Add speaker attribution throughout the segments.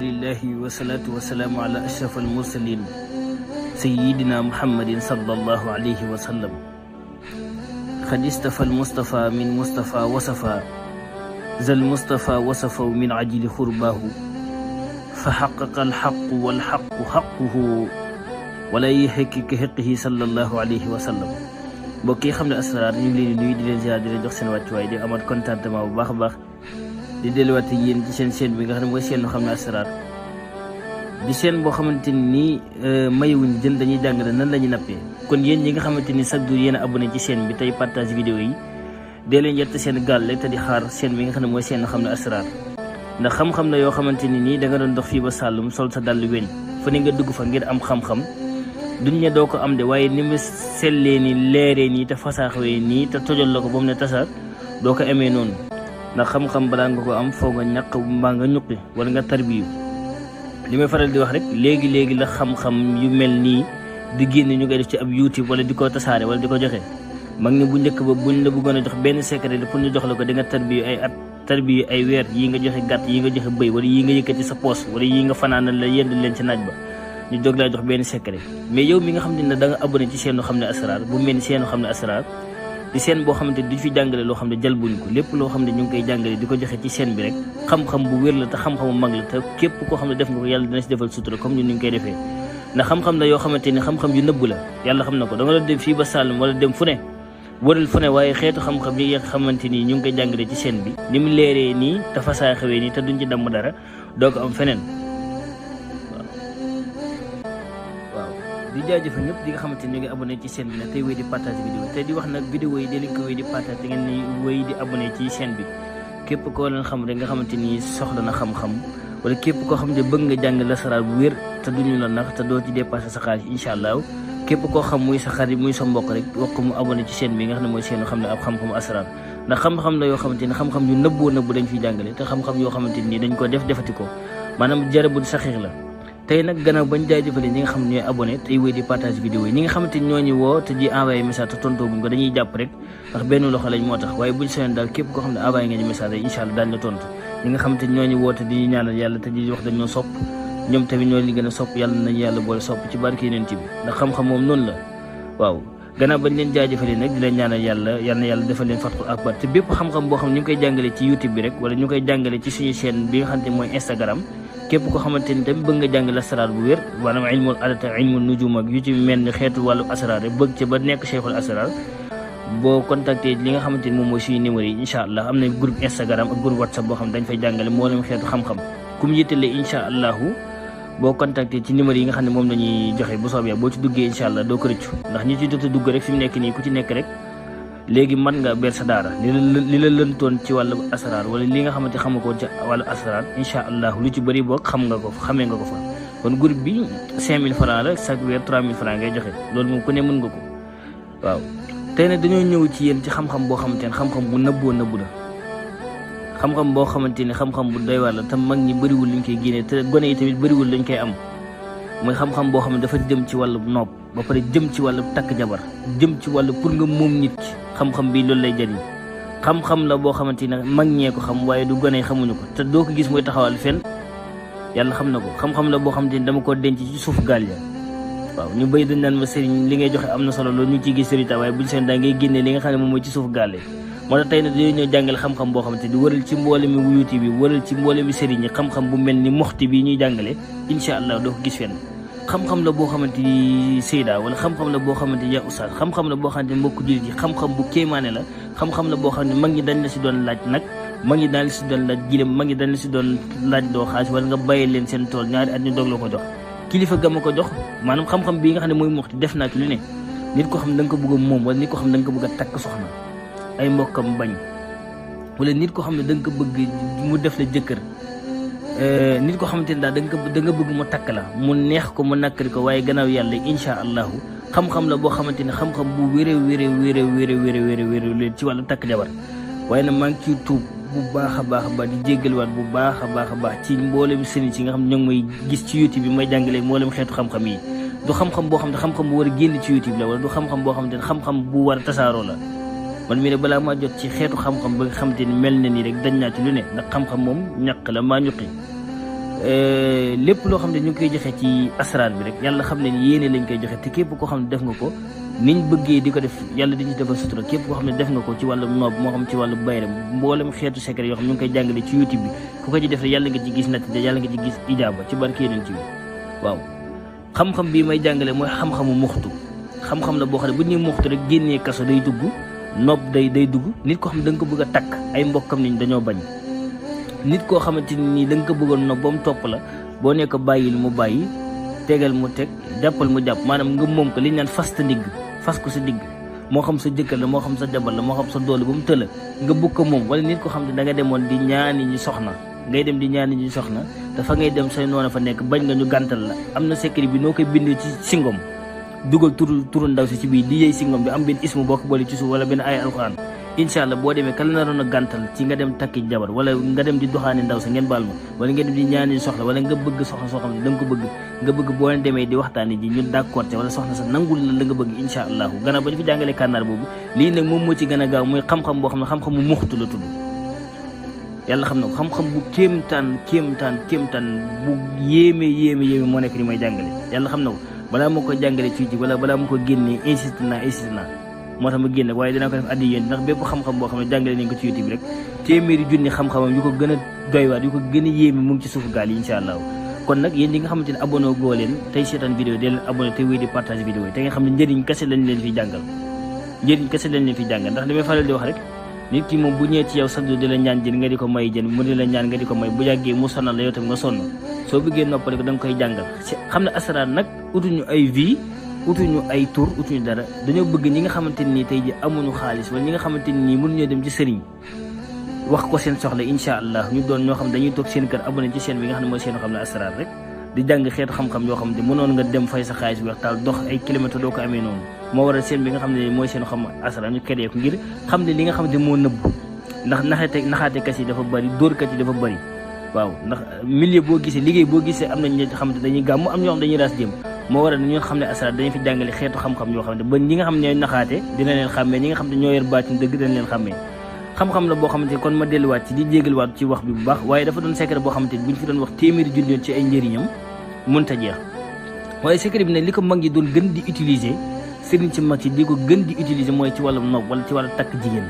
Speaker 1: lillahi wasalaatu wasalaamu ala ashraf almursalin sayidina muhammadin sallallahu alayhi wa sallam xad istafa almustafa min mustafa wasafa zal mustafa wasafaw min ajili xurbaahu fa xaqaqa alxaqu walxaqu xaquhu wala yxekki ka xeqihi sallallahu alayhi wa sallam. mbokk yi xam ne asraar ñu ngi leen di nuyu di leen ziar di leen jox seen wàccuwaay di amat contentement bu baax a baax di delluwaat yéen ci seen chaîne bi nga xam ne mooy seen xam ne asraar di seen boo xamante ni mayewuñ jën dañuy jàngale nan la ñuy nappee. kon yéen ñi nga xamante ni chaque jour yéen a abonné ci chaîne bi tey partage vidéo yi dee leen yett seen gàlle te di xaar chaîne bi nga xam ne mooy seen xam ne asraar ndax xam-xam na yoo xamante ni nii da nga doon dox fii ba Saloum sol sa dàll weñ fa ne nga dugg fa ngir am xam-xam duñ ne doo ko am de waaye ni mu sellee ni leeree nii te fasaaxwee nii te tojal la ko ba mu ne tasaar doo ko amee noonu ndax xam-xam balaa nga ko am foo nga ñàq mbaa nga ñuqi wala nga tarbiyu. li may faral di wax rek léegi la xam-xam yu mel nii di génn ñu koy def ci ab YouTube wala di ko tasaare wala di ko joxe mag ni bu njëkk ba buñ la bëggoon a jox benn secret pour ñu jox la ko di nga tarbiyu ay at tarbiyu ay weer yii nga joxe gàtt yi nga joxe bëy wala yii nga yëkkati sa poos wala yii nga fanaanal la yend leen ci naaj ba ñu jóg laa jox benn secret. mais yow mi nga xam ne da nga abonné ci seenu xam ne asraar bu mel ni seenu xam ne asraar di seen boo xamante duñ fi jàngale loo xam ne jël buñ ko lépp loo xam ne ñu ngi koy jàngale di ko joxe ci seen bi rek xam-xam bu wér la te xam-xamu mag la te képp koo xam ne def nga ko yàlla dina si defal sutura comme ñun ni ñu koy defee ndax xam-xam la yoo xamante ni xam-xam yu nëbb la yàlla xam na ko da nga doon dem fii ba Saloum wala dem fu ne wëral fu ne waaye xeetu xam-xam yi nga xamante ni ñu ngi koy jàngale ci seen bi ni mu leeree nii te fasaa xewee nii te duñ ci damm dara doo ko am feneen di jaajëfal ñëpp di nga xamante ni ñu ngi abonné ci chaîne bi nag tey wéy di partage vidéo te di wax nag vidéo yi dee leen ko wéy di partage te ngeen ni wéy di abonné ci chaîne bi képp koo leen xam rek nga xamante ni soxla na xam-xam wala képp koo xam ne bëgg nga jàng lasaraar bu wér te duñu la nax te doo ci dépassé sa xaalis incha allah képp koo xam muy sa xarit muy sa mbokk rek wax ko mu abonné ci chaîne bi nga xam ne mooy chaîne xam ne ab xam-xamu asraar ndax xam-xam la yoo xamante ni xam-xam yu nëbboo nëbb dañ fiy jàngale te xam-xam yoo xamante ni dañ ko defati ko maanaam jarabul saxiix la. tey nag gannaaw bañ jaajëfale ñi nga xam ne ñooy abonné tey wéy di partage vidéo yi ñi nga xamante ni ñoo ñu woo te di envoyé message te tontooguñ ko dañuy jàpp rek ndax benn loxo lañ moo tax waaye buñ soñoon daal képp koo xam ne envoyé nga ñu message rek incha allah daañu la tontu ñi nga xamante ni ñoo ñu woo te di ñaanal yàlla te di wax dañoo sopp ñoom tamit ñoo li gën a sopp yàlla nañu yàlla boole sopp ci barke Yonent bi ndax xam-xam moom noonu la waaw gannaaw bañ leen jaajëfale nag di leen ñaanal yàlla defal leen fatxul akbar te bépp xam-xam boo xam ne ñu ngi koy jàngale ci YouTube bi rek wala ñu koy jàngale ci suñu chaîne bi nga xam ne mooy Instagram képp ko xamante ni tamit bëgg nga jàng asraar bu wér maanaam ilmul adat ilmul nujum ak yu ci mel ni xeetu wàllu asraar rek bëgg ca ba nekk cheikhul asraar boo contacté li nga xamante ni moom mooy suñu numéro yi incha allah am na groupe Instagram ak groupe WhatsApp boo xam dañ fay jàngale moo leen xeetu xam-xam ku mu yittale incha allahu boo contacté ci numéro yi nga xam ne moom la ñuy joxe bu soobee boo ci duggee incha allah doo ko rëccu ndax ñi ci jot a dugg rek fi mu nekk nii ku ci nekk rek léegi man nga ber sa daara li la lëntoon ci wàllu asraar wala li nga xamante xama ko ci wàllu asraar incha allah lu ci bëri boog xamee nga ko fa kon groupe bi 5000 francs la chaque weer 3000 francs ngay joxe loolu moom ku ne mën nga ko waaw tey nag dañoo ñëw ci yéen ci xam-xam boo xamante ne xam-xam bu nëbboo nëbbu la xam-xam boo xamante ne xam-xam bu doy waar la te mag ñi bëriwul lañ koy génnee te gone yi tamit bëriwul lañ koy am mooy xam-xam boo xam ne dafa jëm ci wàllu nopp ba pare jëm ci wàllu takk jabar jëm ci wàllu pour nga moom nit ki xam-xam bi loolu lay jëriñ xam-xam la boo xamante ne mag ñee ko xam waaye du gone yi xamuñu ko te doo ko gis mooy taxawal fenn yàlla xam na ko xam-xam la boo xamante ni dama ko denc ci suuf gaal ya waaw ñu bëri dañ naan ma sëriñ li ngay joxe am na solo loolu ñu ciy gis sëriñ waaye buñ seen daa ngay génnee li nga xam ne moom mooy ci suuf gaal yi moo tax tey nag dañoo ñëw jàngale xam-xam boo xamante ni wëral ci mboole mi wuyuti bi wëral ci mboole mi sëriñ yi xam-xam bu mel ni moxti bi ñuy jàngale incha allah doo ko gis fenn xam-xam la boo xamante ni Seyda wala xam-xam la boo xamante ni yaa Oustaz xam-xam la boo xamante ni mbokku jullit yi xam-xam bu kéemaane la xam-xam la boo xam ne mag ñi dañ la si doon laaj nag mag ñi dañ la si doon laaj gilem mag ñi dañ la si doon laaj doo xaalis wala nga bàyyi leen seen tool ñaari at ñu doog la ko jox kilifa ga ma ko jox maanaam xam-xam bii nga xam ne mooy moxti def naa ci lu ne nit ko xam ne da nga ko bëgg a moom wala nit ko xam ne da nga ko bëgg a takk soxna ay mbokkam bañ wala nit ko xam ne da nga ko bëgg mu def la jëkkër nit ko xamante ne daal da nga bëgg mu takk la mu neex ko mu nakkari ko waaye gannaaw yàlla incha allahu xam-xam la boo xamante ne xam-xam bu wéré ci wàllu takk jabar waaye nag maa ngi ciy tuub bu baax a baax di jéggalwaat bu baax a baax ci mboolem sëriñ si nga xam ne ñoo ngi may gis ci YouTube bi may jàngalee mboolem xeetu xam-xam yi du xam-xam boo xam ne xam-xam bu war a génn ci YouTube la wala du xam-xam boo xamante ne xam-xam bu war a tasaaroo la man mii ne balaa maa jot ci xeetu xam-xam ba nga xamante ni mel na nii rek dañ naa ci lu ne ndax xam-xam moom ñàkk la maa ñuqi lépp loo xam ne ñu ngi koy joxe ci asrar bi rek yàlla xam ne yéene lañ koy joxe te képp koo xam ne def nga ko niñ bëggee di ko def yàlla di ci defal sutura képp koo xam ne def nga ko ci wàllu noob moo xam ci wàllu bayre mboolem xeetu secret yoo xam ñu ngi koy jàngale ci YouTube bi ku ko ci def rek yàlla nga ci gis natt yàlla nga ci gis ijaaba ci barke yeneen ci bi waaw xam-xam bii may jàngale mooy xam-xamu muxtu xam-xam la boo xam ne bu ñuy muxtu rek génnee kaso day dugg noob day dugg nit koo xam ne da nga ko bëgg a takk ay mbokkam niñ dañoo bañ nit koo xamante ni da nga ko bëggoon noob ba mu topp la boo nekk bàyyil mu bàyyi tegal mu teg jàppal mu jàpp maanaam nga moom ko li ñu naan fas ta ndigg fas ko sa digg moo xam sa jëkkër la moo xam sa jabar la moo xam sa doole ba mu tëla nga bëgg ko moom wala nit ko xam ne da nga demoon di ñaani ñi soxna ngay dem di ñaani ñi soxna dafa ngay dem say noonu fa nekk bañ nga ñu gàntal la am na secret bi noo koy bindee ci singom dugal turu ndaw si ci biir di yëy singom bi am benn ismu boo ko boole ci suuf wala benn ay alxuraan incha allah boo demee kala naroon a gàntal ci nga dem takki jabar wala nga dem di doxaani ndaw sa ngeen baal ma wala nga dem di ñaani soxla wala nga bëgg soxna soo xam ne da nga ko bëgg nga bëgg boo leen demee di waxtaani ji ñun d'accord te wala soxna sa nangul la nga bëgg incha allahu gannaaw ba ñu fi jàngalee kànnaar boobu lii nag moom moo ci gën a gaaw muy xam-xam boo xam ne xam-xamu muxtu la tudd yàlla xam na ko xam-xam bu kéemtaan bu yéeme moo nekk ni may jàngale yàlla xam na ko balaa ma ko jàngale ci wala balaa ma ko génnee insisté naa moo tax ma génne waaye dinaa ko def addi yéen ndax bépp xam-xam boo xam ne jàngale nañ ko ci YouTube rek téeméeri junni xam-xamam yu ko gën a doywaat yu ko gën a yéeme mu ngi ci suufu gaal yi incha allah kon nag yéen ñi nga xamante ne abonné goo leen tey seetaan vidéo dee leen abonné te wéy di partage vidéo yi te nga xam ne njëriñ kese lañ leen fi jàngal ndax li may faral di wax rek nit ki moom bu ñëwee ci yow sax di la ñaan jën nga di ko may jën mu di la ñaan nga di ko may bu yàggee mu sonal la yow tam nga sonn soo bëggee noppale ko da nga koy jàngal xam ne asrar nag utuñu ay vie utuñu ay tur utuñu dara dañoo bëgg ñi nga xamante nii tey ji amuñu xaalis wala ñi nga xamante nii mënuñoo dem ci sëriñ wax ko seen soxla incha allah ñu doon ñoo xam dañuy toog seen kër abonné ci chaîne bi nga xam ne mooy seen xam ne asrar rek di jàng xeetu xam-xam yoo xam ne mënoon nga dem fay sa xaalis weex taal dox ay kilomètres doo ko amee noonu moo waral seen bi nga xam ne mooy seen xam asrar ñu créé ko ngir xam ne li nga xam ne moo nëbb ndax naxaatekat yi dafa bëri dóorkat yi dafa bëri waaw ndax milieu boo gisee liggéey boo gisee am nañ ñoo xam ne dañuy gàmm am ñoo xam dañuy raas jëm moo waral ñoo xam ne asrar dañu fi jàngale xeetu xam-xam yoo xam ne ba ñi nga xam ne ñooy naxaate dina leen xàmmee ñi nga xam ne ñoo yor baatin dëgg dina leen xàmmee xam-xam la boo xamante kon ma delluwaat ci di jégalwaat ci wax bi bu baax waaye dafa doon secret boo xamante buñ fi doon wax téeméeri junni yoon ci ay njëriñam mënta jeex waaye secret bi ne li ko mag ñi doon gën di utiliser sëriñ ci mag ci di ko gën di utiliser mooy ci wàllum nopp wala ci wàllu takk jigéen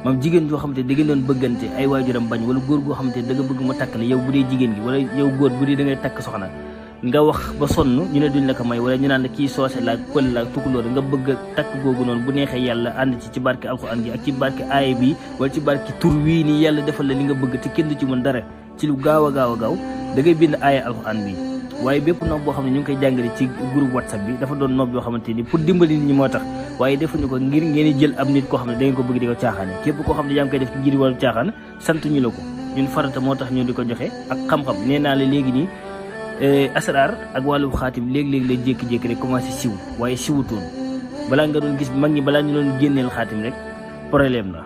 Speaker 1: moom jigéen joo xamante da ngeen doon bëggante ay waajuram bañ wala góor goo xamante da nga bëgg mu takk la yow bu dee jigéen gi wala yow góor bu dee da ngay takk soxna nga wax ba sonn ñu ne duñ la ko may wala ñu naan la kii soose la pël la tukulóor nga bëgg a takk googu noonu bu neexee yàlla ànd ci barke alxuraan gi ak ci barke aaya bi wala ci barke tur wii nii yàlla defal la li nga bëgg te kenn du ci mën dara ci lu gaaw a gaaw da ngay bind aaya alxuraan bi waaye bépp noob boo xam ne ñu ngi koy jàngale ci groupe WhatsApp bi dafa doon noob yoo xamante ni pour dimbali nit ñi moo tax waaye defuñu ko ngir ngeen jël am nit koo xam ne da ngeen ko bëgg di ko caaxaane képp koo xam ne yaa ngi koy def ci ngir wàllu caaxaan sant ñu la ko ñun farata moo tax ñu di ko joxe ak xam-xam nee naa la léegi nii asrar ak wàllu xaatim léegi-léegi la jékki-jékki rek commencé siw waaye siwutoon balaa nga doon gis mag ñi balaa ñu doon génneel xaatim rek problème la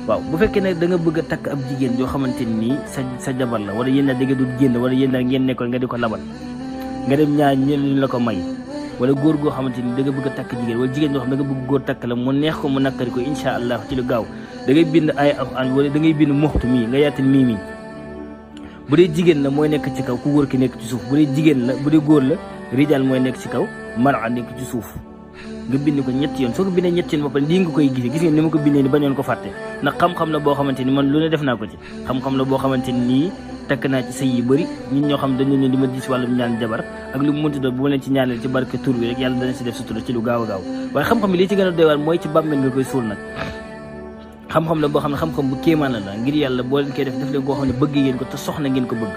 Speaker 1: waaw bu fekkee ne da nga bëgg a takk ab jigéen joo xamante nii sa jabar la wala yéen da nga doon génn wala yéen ngeen nekkoon nga di ko labal nga dem ñaar ñu la ko may wala góor goo xamante ni da nga bëgg a takk jigéen wala jigéen joo xam da nga bëgg góor takk la mu neex ko mu nakkari ko incha allah ci lu gaaw da ngay bind ay alxuraan wala da ngay bind muxtu mii nga yaatal mii bu dee jigéen la mooy nekk ci kaw ku góor ki nekk ci suuf bu dee jigéen la bu dee góor la rijal mooy nekk ci kaw mara nekk ci suuf nga bind ko ñetti yoon soo ko bindee ñetti yoon ba pare lii nga koy gisee gis ngeen ni ma ko bindee ni bañoon ko fàtte ndax xam-xam la boo xamante ni man lu ne def naa ko ci xam-xam la boo xamante ni takk naa ci sëy yi bëri ñun ñoo xam dañu ne di ma gis wàllum ñaan jabar ak lu mu mënti doon bu ma leen ci ñaanal ci barke tur bi rek yàlla dana si def sutura ci lu gaaw a gaaw waaye xam-xam bi lii ci gën a doy waar mooy ci bàmmeel nga koy suul nag xam-xam la boo xam ne xam-xam bu kéemaan la ngir yàlla boo leen koy def leen koo xam ne bëgg ngeen ko te soxna ngeen ko bëgg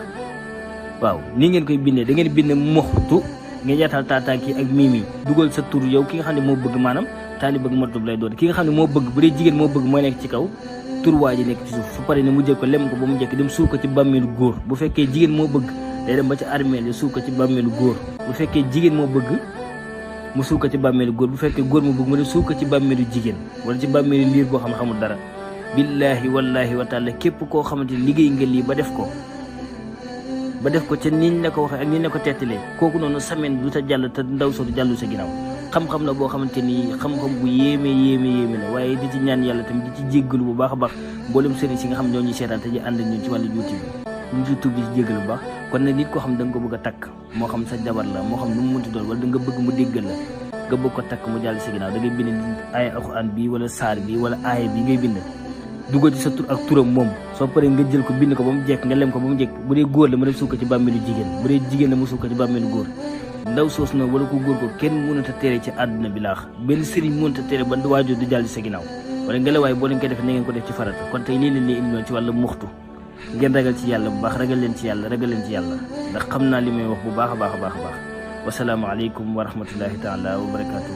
Speaker 1: waaw nii ngeen koy bindee da ngeen bind moxtu ngeen yaatal taataaki ak mimi dugal sa tur yow ki nga xam ne moo bëgg maanaam taali bëgg matub lay doon ki nga xam ne moo bëgg bu dee jigéen moo bëgg mooy nekk ci kaw tur waa ji nekk ci suuf fu pare ne mu jël ko lem ko ba mu njëkk dem suul ko ci bàmmeelu góor bu fekkee jigéen moo bëgg day dem ba ci armeel suul ko ci bàmmeelu góor bu fekkee jigéen moo bëgg mu suul ko ci bàmmeelu góor bu fekkee góor moo bëgg mu dem suul ko ci bàmmeelu jigéen wala ci bàmmeelu liir boo xam ne xamul dara billahi wallahi wa taala képp koo xamante ni liggéey nga lii ba def ko ca niñ la ko waxee ak niñ la ko tettalee kooku noonu semaine du ta jàll te ndaw soo du jàllu sa ginnaaw xam-xam la boo xamante ni xam-xam bu yéeme la waaye di ci ñaan yàlla tamit di ci jéggalu bu baax a baax mboolem sëriñ si nga xam ñoo ñuy seetaan te ji ànd ak ñun ci wàllu YouTube bi ñu ngi ci tuub di ci jéggalu bu baax kon nag nit koo xam da nga ko bëgg a takk moo xam sa jabar la moo xam nu mu munti doon wala da nga bëgg mu déggal la nga bëgg ko takk mu jàll si ginnaaw da ngay bind aaya alxuraan bi wala saar bi wala aaya bi ngay bind dugal ci sa tur ak turam moom soo paree nga jël ko bind ko ba mu jekk nga lem ko ba mu jekk bu dee góor la mu def suuf ko ci bàmmeelu jigéen bu dee jigéen la mu suuf ko ci bàmmeelu góor ndaw soos na wala ko góor ko kenn mënut a tere ci àdduna bi laax benn sëriñ mënut a tere ba waajur di jàll sa ginnaaw wala ngelawaay boo leen koy defee na ngeen ko def ci farata kon tey lii leen leen indiwoon ci wàllu muxtu ngeen ragal ci yàlla bu baax ragal leen ci yàlla ndax xam naa li may wax bu baax a baax a baax a baax wasalaamaaleykum wa rahmatullahi taala wa barakaatu.